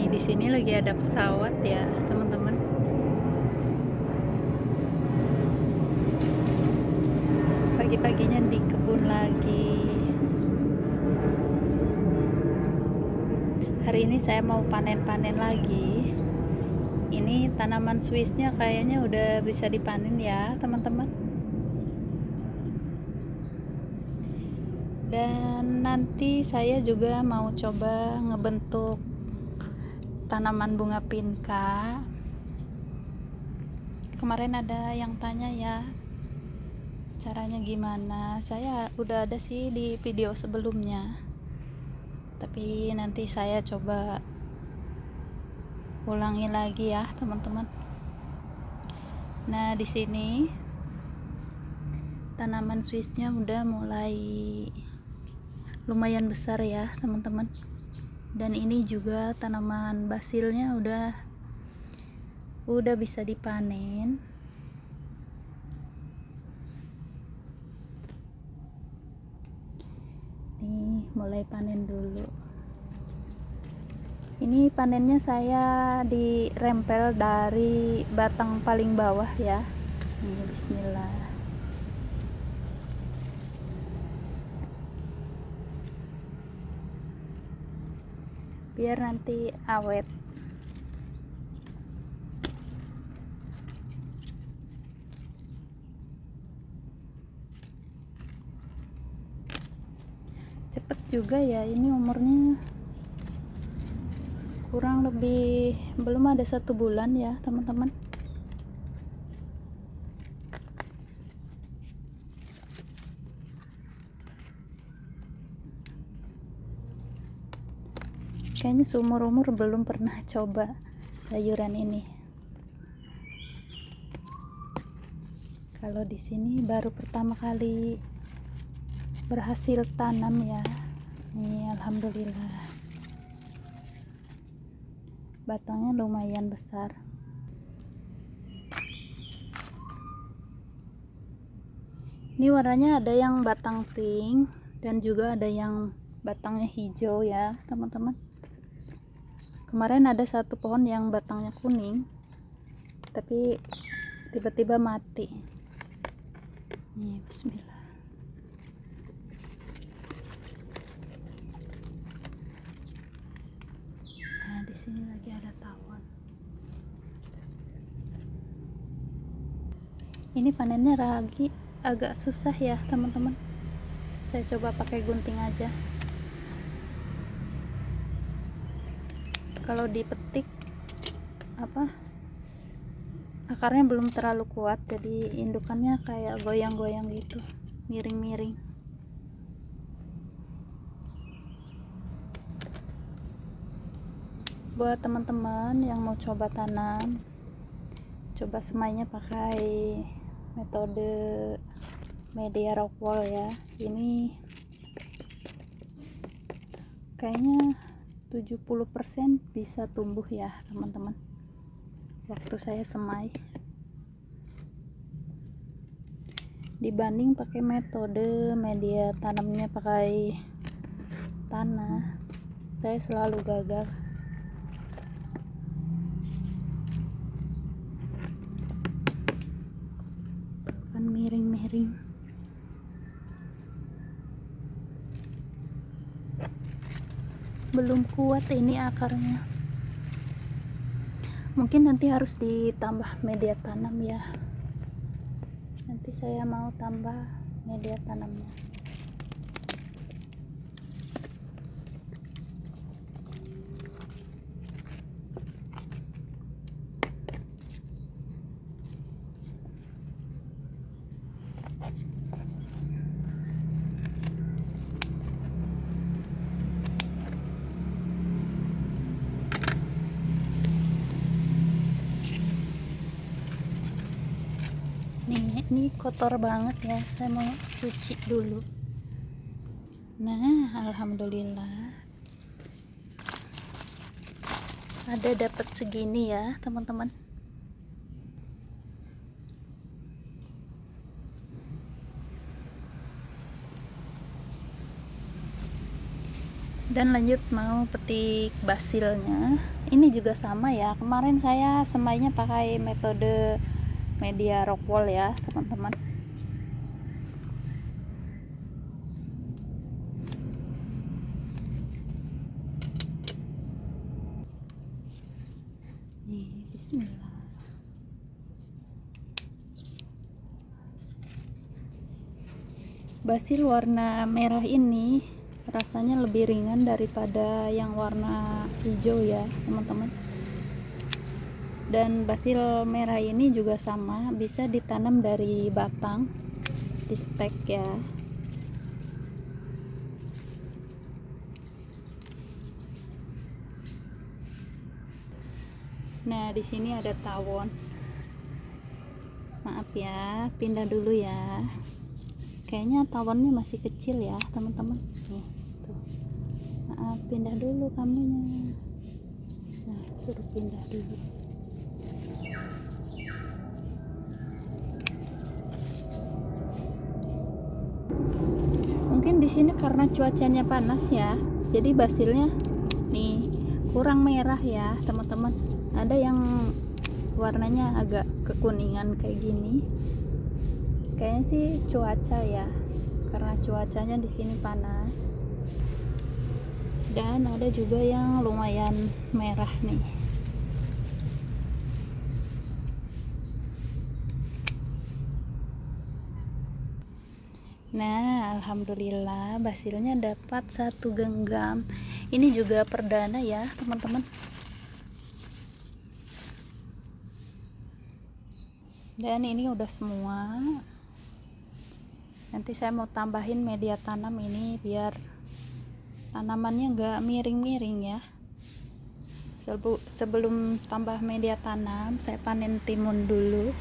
Nih, di sini lagi ada pesawat ya, teman-teman. Pagi-paginya di kebun lagi. Hari ini saya mau panen-panen lagi. Ini tanaman Swissnya kayaknya udah bisa dipanen ya, teman-teman. Dan nanti saya juga mau coba ngebentuk tanaman bunga pinka. Kemarin ada yang tanya ya, caranya gimana. Saya udah ada sih di video sebelumnya, tapi nanti saya coba ulangi lagi ya, teman-teman. Nah, di sini tanaman Swissnya udah mulai lumayan besar ya, teman-teman. Dan ini juga tanaman basilnya udah bisa dipanen. Nih, mulai panen dulu. Ini panennya saya dirempel dari batang paling bawah ya. Nih, bismillah. Biar nanti awet. Cepet juga ya, ini umurnya kurang lebih belum ada 1 bulan ya, teman-teman. Kayaknya seumur-umur belum pernah coba sayuran ini. Kalau di sini baru pertama kali berhasil tanam ya. Nih, alhamdulillah. Batangnya lumayan besar. Ini warnanya ada yang batang pink dan juga ada yang batangnya hijau ya, teman-teman. Kemarin ada satu pohon yang batangnya kuning, tapi tiba-tiba mati. Nih, bismillah. Nah, di sini lagi ada tawon. Ini panennya lagi agak susah ya, teman-teman. Saya coba pakai gunting aja. Kalau dipetik akarnya belum terlalu kuat, jadi indukannya kayak goyang-goyang gitu, miring-miring. Buat teman-teman yang mau coba tanam, coba semainya pakai metode media rock wool ya. Ini kayaknya 70% bisa tumbuh ya, teman-teman, waktu saya semai, dibanding pakai metode media tanamnya pakai tanah. Saya selalu gagal. Kan miring-miring. Belum kuat ini akarnya. Mungkin nanti harus ditambah media tanam ya. Nanti saya mau tambah media tanamnya. Nih, ini kotor banget ya, saya mau cuci dulu. Nah, alhamdulillah ada dapat segini ya, teman-teman. Dan lanjut mau petik basilnya. Ini juga sama ya, kemarin saya semainya pakai metode media rock wool ya teman-teman. Nih, bismillah. Basil warna merah ini rasanya lebih ringan daripada yang warna hijau ya teman-teman. Dan basil merah ini juga sama, bisa ditanam dari batang, di stek ya. Nah, di sini ada tawon. Maaf ya, pindah dulu ya. Kayaknya tawonnya masih kecil ya teman-teman. Nih, tuh. Maaf, pindah dulu kameranya. Nah, suruh pindah dulu. Mungkin di sini karena cuacanya panas ya, jadi basilnya nih kurang merah ya teman-teman. Ada yang warnanya agak kekuningan kayak gini. Kayaknya sih cuaca ya, karena cuacanya di sini panas. Dan ada juga yang lumayan merah nih. Nah, alhamdulillah basilnya dapat 1 genggam. Ini juga perdana ya teman-teman. Dan ini udah semua. Nanti saya mau tambahin media tanam ini biar tanamannya enggak miring-miring ya. Sebelum tambah media tanam, saya panen timun dulu.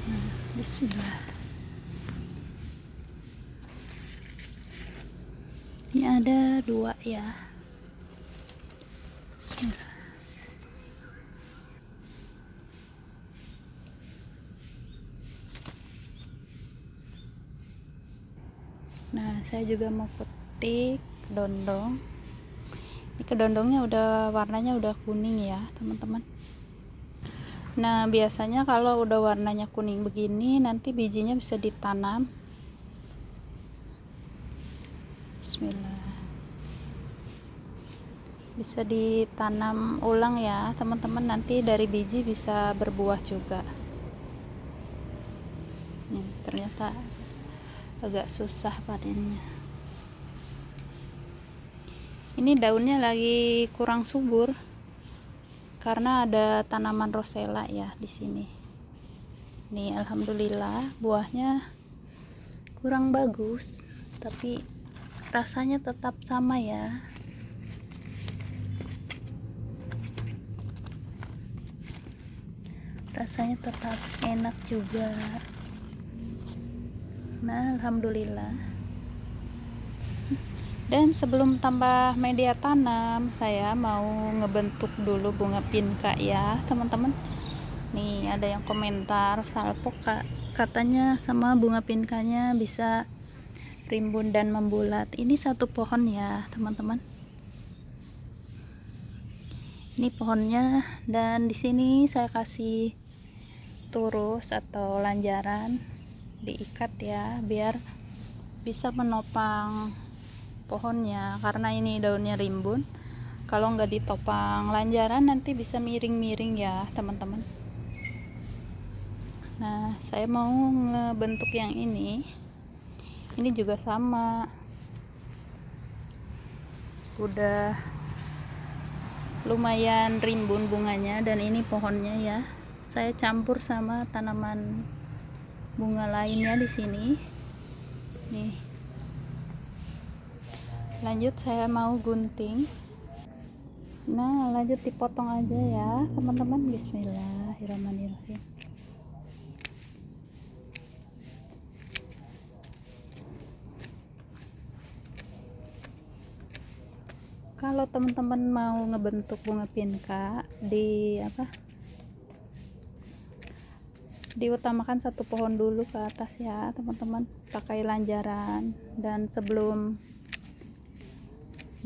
Nah, bismillah. Ini ada 2 ya. Bismillah. Nah, saya juga mau petik kedondong. Ini kedondongnya udah warnanya udah kuning ya teman-teman. Nah, biasanya kalau udah warnanya kuning begini nanti bijinya bisa ditanam. Bismillah. Bisa ditanam ulang ya teman-teman, nanti dari biji bisa berbuah juga. Nih, ternyata agak susah panennya. Ini daunnya lagi kurang subur karena ada tanaman rosella ya di sini. Nih, alhamdulillah buahnya kurang bagus, tapi rasanya tetap sama ya. Rasanya tetap enak juga. Nah, alhamdulillah. Dan sebelum tambah media tanam, saya mau ngebentuk dulu bunga pinka ya teman-teman. Nih, ada yang komentar salpok katanya sama bunga pinkanya bisa rimbun dan membulat. Ini 1 pohon ya teman-teman. Ini pohonnya, dan di sini saya kasih turus atau lanjaran diikat ya biar bisa menopang pohonnya, karena ini daunnya rimbun. Kalau nggak ditopang lanjaran nanti bisa miring-miring ya teman-teman. Nah, saya mau ngebentuk yang ini juga sama, udah lumayan rimbun bunganya, dan ini pohonnya ya saya campur sama tanaman bunga lainnya di sini. Nih, lanjut saya mau gunting. Nah, lanjut dipotong aja ya teman-teman. Bismillahirrahmanirrahim. Kalau teman-teman mau ngebentuk bunga pinka di diutamakan satu pohon dulu ke atas ya teman-teman, pakai lanjaran. Dan sebelum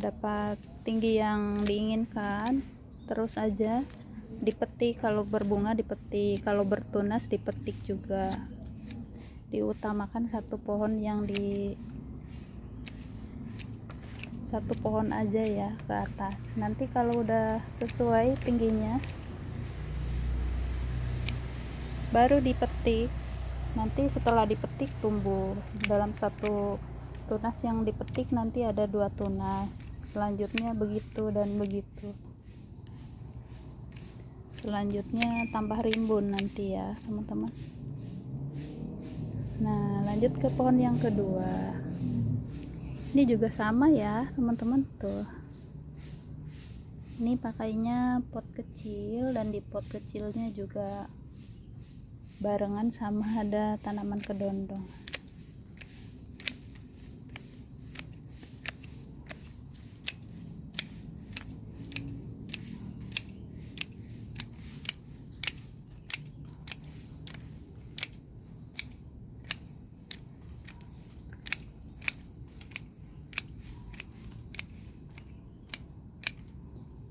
dapat tinggi yang diinginkan, terus aja dipetik. Kalau berbunga dipetik, kalau bertunas dipetik juga. Diutamakan satu pohon satu pohon aja ya ke atas. Nanti kalau udah sesuai tingginya baru dipetik. Nanti setelah dipetik tumbuh. Dalam satu tunas yang dipetik nanti ada 2 tunas, selanjutnya begitu dan begitu. Selanjutnya tambah rimbun nanti ya teman-teman. Nah, lanjut ke pohon yang kedua. Ini juga sama ya teman-teman, tuh. Ini pakainya pot kecil, dan di pot kecilnya juga barengan sama ada tanaman kedondong.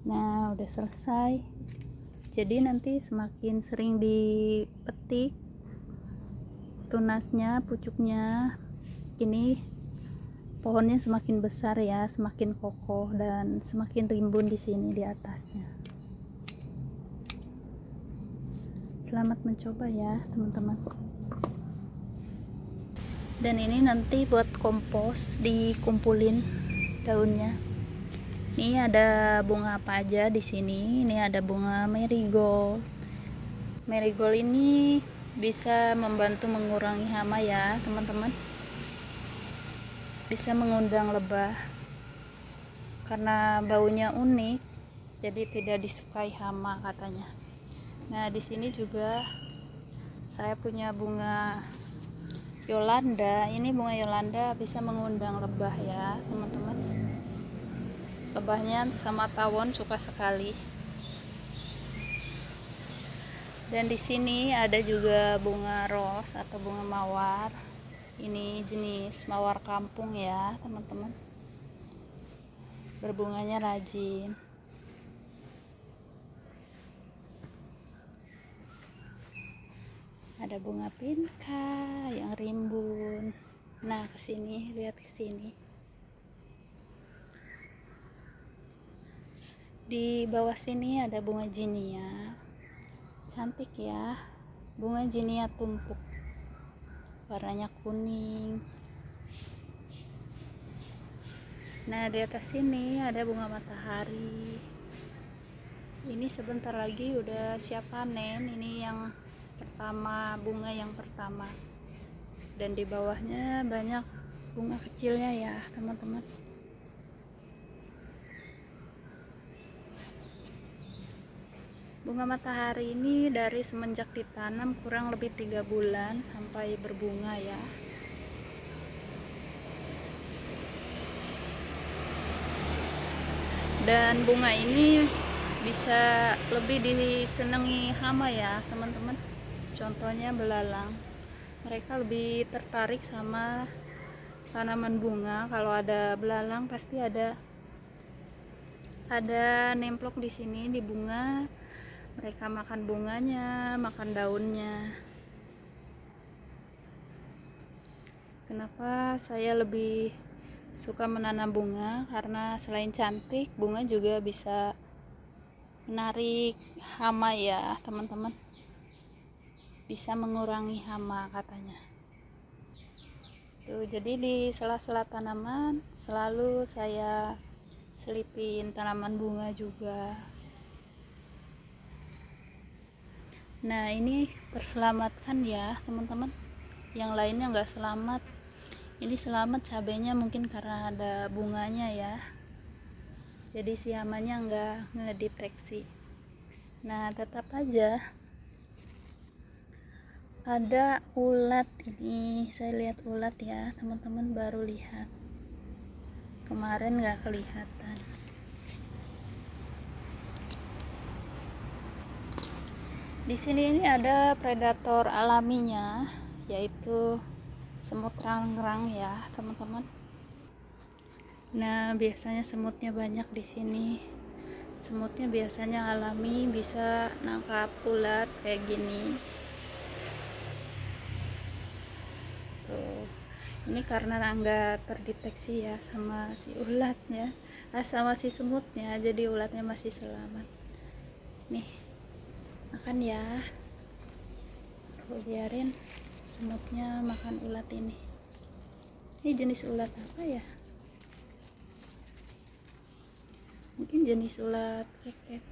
Nah, udah selesai. Jadi nanti semakin sering dipetik tunasnya, pucuknya, ini pohonnya semakin besar ya, semakin kokoh dan semakin rimbun di sini di atasnya. Selamat mencoba ya teman-teman. Dan ini nanti buat kompos, dikumpulin daunnya. Ini ada bunga apa aja di sini? Ini ada bunga marigold. Marigold ini bisa membantu mengurangi hama ya teman-teman. Bisa mengundang lebah. Karena baunya unik, jadi tidak disukai hama katanya. Nah, di sini juga saya punya bunga Yolanda. Ini bunga Yolanda bisa mengundang lebah ya teman-teman. Lebahnya sama tawon suka sekali. Dan di sini ada juga bunga ros atau bunga mawar. Ini jenis mawar kampung ya teman-teman. Berbunganya rajin. Ada bunga pinka yang rimbun. Nah, kesini, lihat kesini. Di bawah sini ada bunga jinia. Cantik ya. Bunga jinia tumpuk. Warnanya kuning. Nah, di atas sini ada bunga matahari. Ini sebentar lagi udah siap panen. Ini yang pertama, bunga yang pertama. Dan di bawahnya banyak bunga kecilnya ya, teman-teman. Bunga matahari ini dari semenjak ditanam kurang lebih 3 bulan sampai berbunga ya. Dan bunga ini bisa lebih disenangi hama ya teman-teman. Contohnya belalang. Mereka lebih tertarik sama tanaman bunga. Kalau ada belalang pasti ada nemplok di sini di bunga. Mereka makan bunganya, makan daunnya. Kenapa saya lebih suka menanam bunga? Karena selain cantik, bunga juga bisa menarik hama ya teman-teman. Bisa mengurangi hama katanya. Tuh, jadi di sela-sela tanaman selalu saya selipin tanaman bunga juga. Nah, ini terselamatkan ya teman-teman. Yang lainnya nggak selamat. Ini selamat cabenya mungkin karena ada bunganya ya. Jadi si hamanya nggak ngedeteksi. Nah, tetap aja ada ulat. Ini saya lihat ulat ya teman-teman, baru lihat. Kemarin nggak kelihatan. Di sini ini ada predator alaminya, yaitu semut rangrang ya teman-teman. Nah, biasanya semutnya banyak di sini. Semutnya biasanya alami, bisa nangkap ulat kayak gini. Tuh. Ini karena nggak terdeteksi ya sama si ulatnya, sama si semutnya, jadi ulatnya masih selamat. Nih, makan ya. Aku biarin semutnya makan ulat ini. Ini jenis ulat apa ya? Mungkin jenis ulat keket.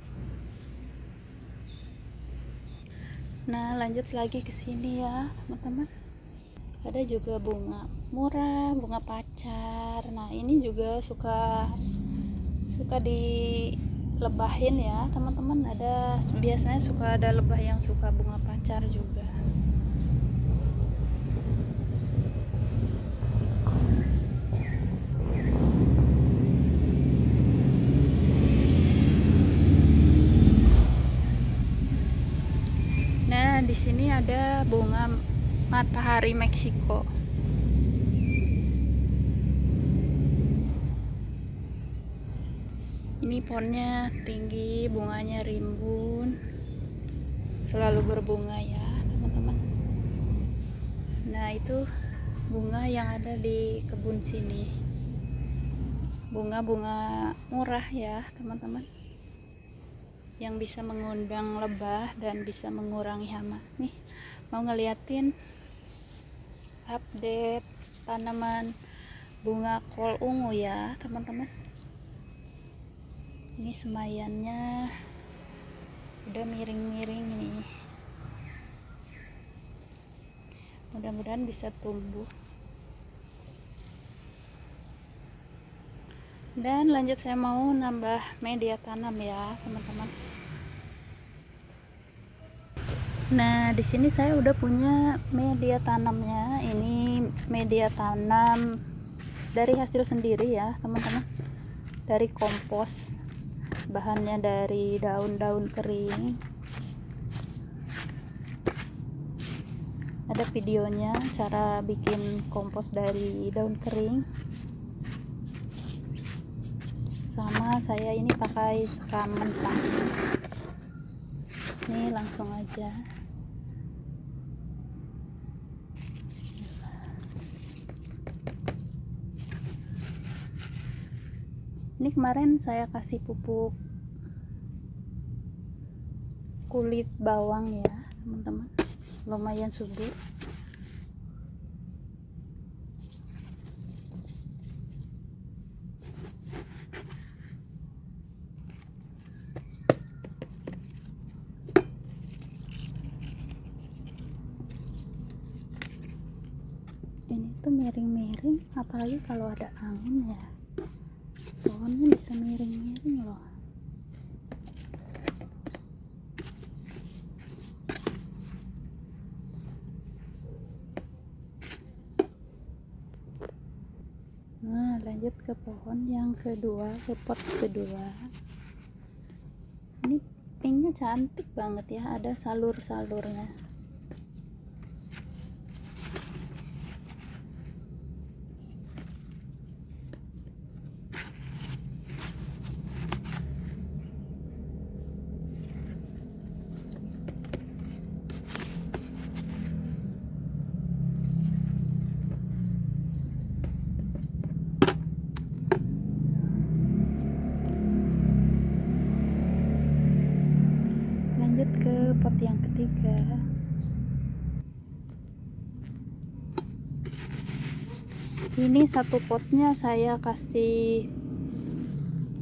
Nah, lanjut lagi ke sini ya teman-teman. Ada juga bunga murah, bunga pacar. Nah, ini juga suka dilebahin ya teman-teman. Biasanya suka ada lebah yang suka bunga pacar juga. Nah, di sini ada bunga matahari Meksiko. Ini pohonnya tinggi, bunganya rimbun, selalu berbunga ya teman-teman. Nah, itu bunga yang ada di kebun sini, bunga-bunga murah ya teman-teman, yang bisa mengundang lebah dan bisa mengurangi hama. Nih, mau ngeliatin update tanaman bunga kol ungu ya teman-teman. Ini semayannya udah miring-miring nih, mudah-mudahan bisa tumbuh. Dan lanjut, saya mau nambah media tanam ya teman-teman. Nah, di sini saya udah punya media tanamnya. Ini media tanam dari hasil sendiri ya teman-teman, dari kompos. Bahannya dari daun-daun kering. Ada videonya cara bikin kompos dari daun kering. Sama saya ini pakai sekam mentah. Nih, langsung aja. Ini kemarin saya kasih pupuk kulit bawang ya teman-teman, lumayan subur. Ini tuh miring-miring, apalagi kalau ada angin ya, pohonnya bisa miring-miring loh. Nah, lanjut ke pohon yang kedua, ke pot kedua. Ini pinknya cantik banget ya, ada salur-salurnya. Lanjut ke pot yang ketiga. Ini satu potnya saya kasih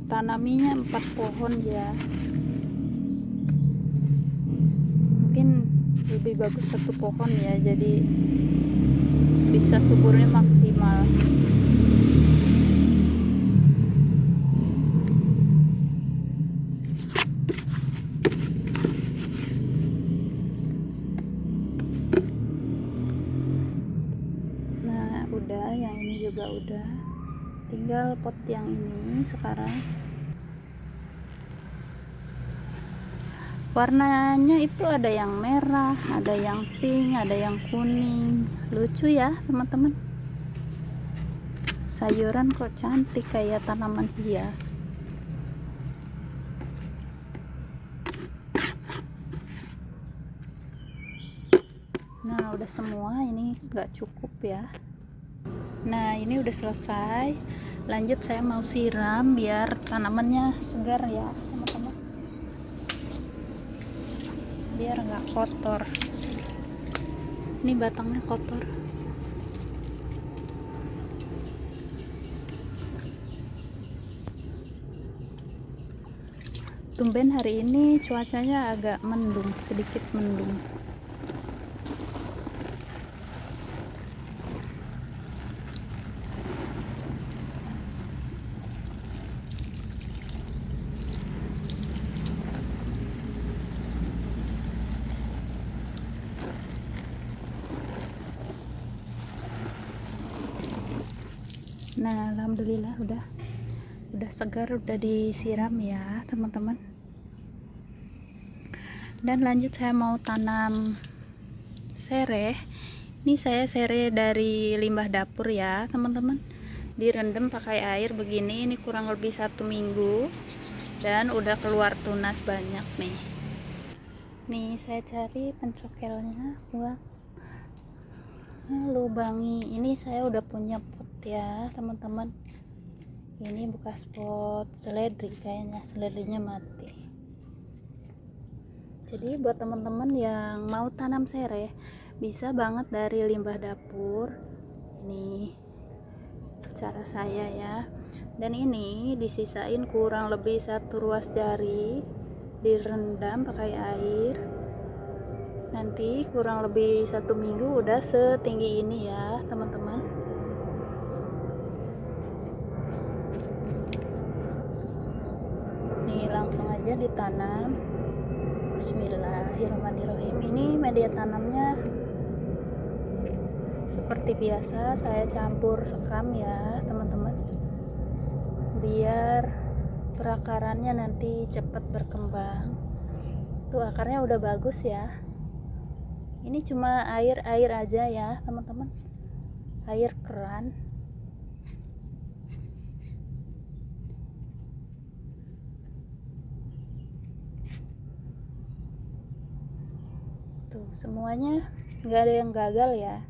tanaminya 4 pohon ya. Mungkin lebih bagus satu pohon ya, jadi bisa suburnya maksimal. Udah, yang ini juga udah, tinggal pot yang ini sekarang. Warnanya itu ada yang merah, ada yang pink, ada yang kuning. Lucu ya teman-teman. Sayuran kok cantik kayak tanaman hias. Nah udah semua, ini nggak cukup ya. Nah ini udah selesai. Lanjut saya mau siram biar tanamannya segar ya teman-teman, biar nggak kotor. Ini batangnya kotor. Tumben hari ini cuacanya agak mendung, sedikit mendung. Nah alhamdulillah udah segar, udah disiram ya teman-teman. Dan lanjut saya mau tanam sereh. Ini saya sereh dari limbah dapur ya teman-teman, direndam pakai air begini. Ini kurang lebih 1 minggu dan udah keluar tunas banyak nih. Saya cari pencokelnya buat lubangi. Ini saya udah punya pot ya teman-teman. Ini bekas pot seledri, kayaknya seledrinya mati. Jadi buat teman-teman yang mau tanam sereh, bisa banget dari limbah dapur. Ini cara saya ya. Dan ini disisain kurang lebih 1 ruas jari, direndam pakai air. Nanti kurang lebih 1 minggu udah setinggi ini ya teman-teman. Nih langsung aja ditanam. Bismillahirrahmanirrahim. Ini media tanamnya seperti biasa saya campur sekam ya teman-teman, biar perakarannya nanti cepat berkembang. Tuh akarnya udah bagus ya. Ini cuma air aja ya teman-teman, air keran. Tuh semuanya nggak ada yang gagal ya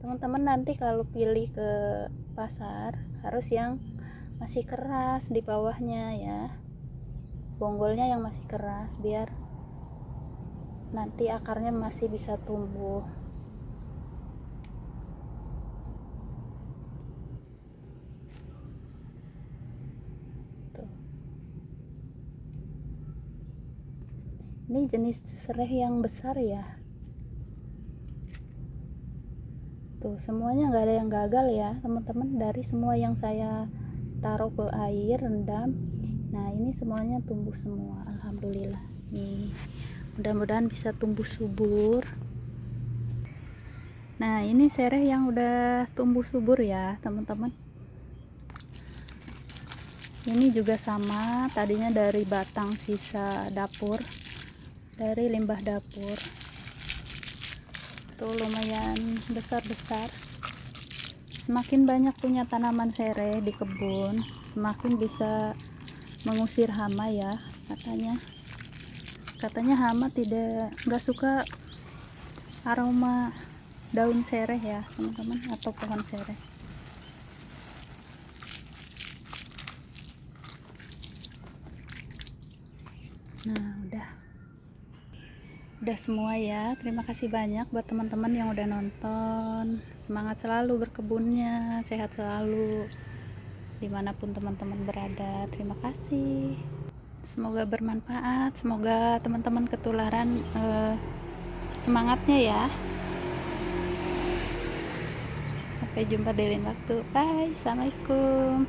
teman-teman. Nanti kalau pilih ke pasar harus yang masih keras di bawahnya ya, bonggolnya yang masih keras, biar nanti akarnya masih bisa tumbuh. Tuh. Ini jenis sereh yang besar ya. Tuh semuanya nggak ada yang gagal ya teman-teman, dari semua yang saya taruh ke air rendam. Nah ini semuanya tumbuh semua, alhamdulillah. Nih mudah-mudahan bisa tumbuh subur. Nah ini sereh yang udah tumbuh subur ya teman-teman. Ini juga sama, tadinya dari batang sisa dapur, dari limbah dapur. Tuh lumayan besar-besar. Semakin banyak punya tanaman sereh di kebun, semakin bisa mengusir hama ya katanya hama nggak suka aroma daun sereh ya teman-teman, atau pohon sereh. Nah udah semua ya. Terima kasih banyak buat teman-teman yang udah nonton. Semangat selalu berkebunnya, sehat selalu dimanapun teman-teman berada. Terima kasih, semoga bermanfaat, semoga teman-teman ketularan semangatnya ya. Sampai jumpa di lain waktu. Bye, assalamualaikum.